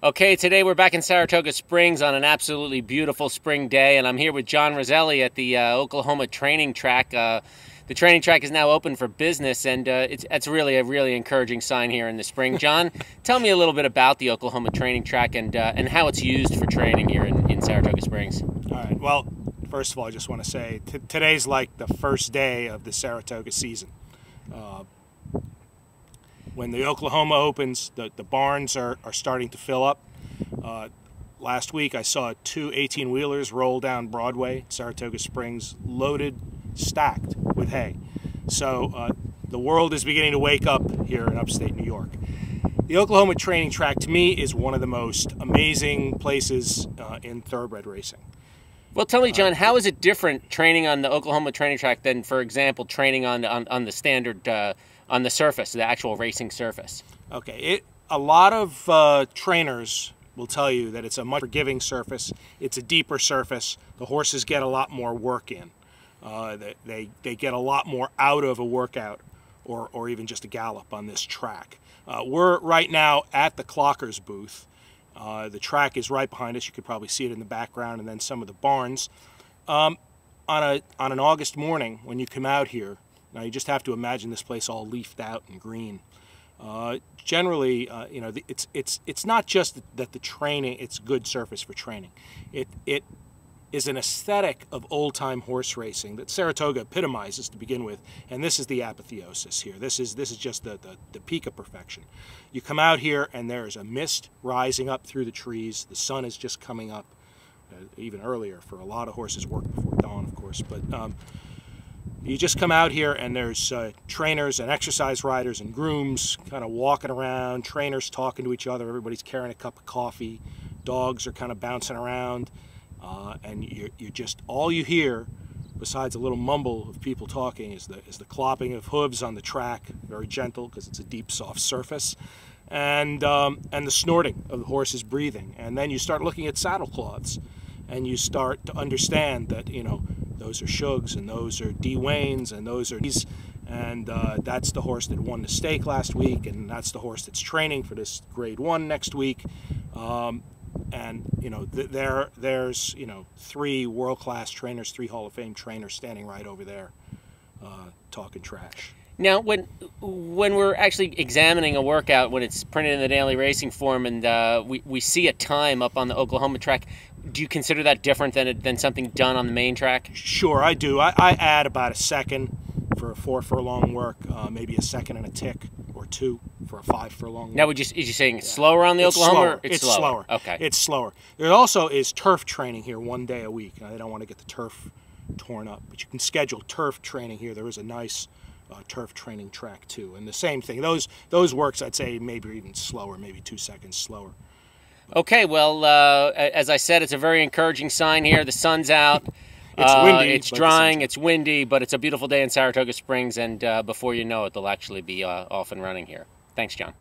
Okay, today we're back in Saratoga Springs on an absolutely beautiful spring day, and I'm here with John Roselli at the Oklahoma training track. The training track is now open for business, and it's really a really encouraging sign here in the spring. John, tell me a little bit about the Oklahoma training track and how it's used for training here in Saratoga Springs. All right. Well, first of all, I just want to say today's like the first day of the Saratoga season. When the Oklahoma opens, the barns are starting to fill up. Last week I saw two 18-wheelers roll down Broadway, Saratoga Springs, loaded, stacked with hay. So the world is beginning to wake up here in upstate New York. The Oklahoma training track, to me, is one of the most amazing places in thoroughbred racing. Well, tell me, John, how is it different training on the Oklahoma training track than, for example, training on the standard on the surface, the actual racing surface? Okay, a lot of trainers will tell you that it's a much forgiving surface. It's a deeper surface. The horses get a lot more work in. They get a lot more out of a workout or even just a gallop on this track. We're right now at the Clockers booth. The track is right behind us. You could probably see it in the background, and then some of the barns. On an August morning, when you come out here, now you just have to imagine this place all leafed out and green. Generally, you know, it's not just that the training, it's good surface for training. It is an aesthetic of old-time horse racing that Saratoga epitomizes to begin with, and this is the apotheosis here. This is just the peak of perfection. You come out here and there's a mist rising up through the trees. The sun is just coming up, even earlier for a lot of horses work before dawn, of course, but you just come out here and there's trainers and exercise riders and grooms kind of walking around, trainers talking to each other, everybody's carrying a cup of coffee, dogs are kind of bouncing around, and you're just, all you hear, besides a little mumble of people talking, is the clopping of hooves on the track, very gentle because it's a deep, soft surface, and the snorting of the horses breathing. And then you start looking at saddle cloths, and you start to understand that, you know, those are Shugs, and those are D. Waynes, and those are these, and that's the horse that won the stake last week, and that's the horse that's training for this Grade 1 next week. And you know, there's you know, 3 world-class trainers, 3 Hall of Fame trainers standing right over there, talking trash. Now, when we're actually examining a workout, when it's printed in the daily racing form, and we see a time up on the Oklahoma track, do you consider that different than something done on the main track? Sure, I do. I add about a second for a 4 furlong work, maybe a second and a tick, or 2 for a 5 furlong work. Now, is you saying slower on the Oklahoma? Slower. Or it's slower. Okay. It's slower. There also is turf training here 1 day a week. Now, they don't want to get the turf torn up, but you can schedule turf training here. There is a nice turf training track too, and the same thing. Those works, I'd say, maybe even slower, maybe 2 seconds slower. Okay, well, as I said, it's a very encouraging sign here. The sun's out. It's windy. It's drying. It's windy, but it's a beautiful day in Saratoga Springs, and before you know it, they'll actually be off and running here. Thanks, John.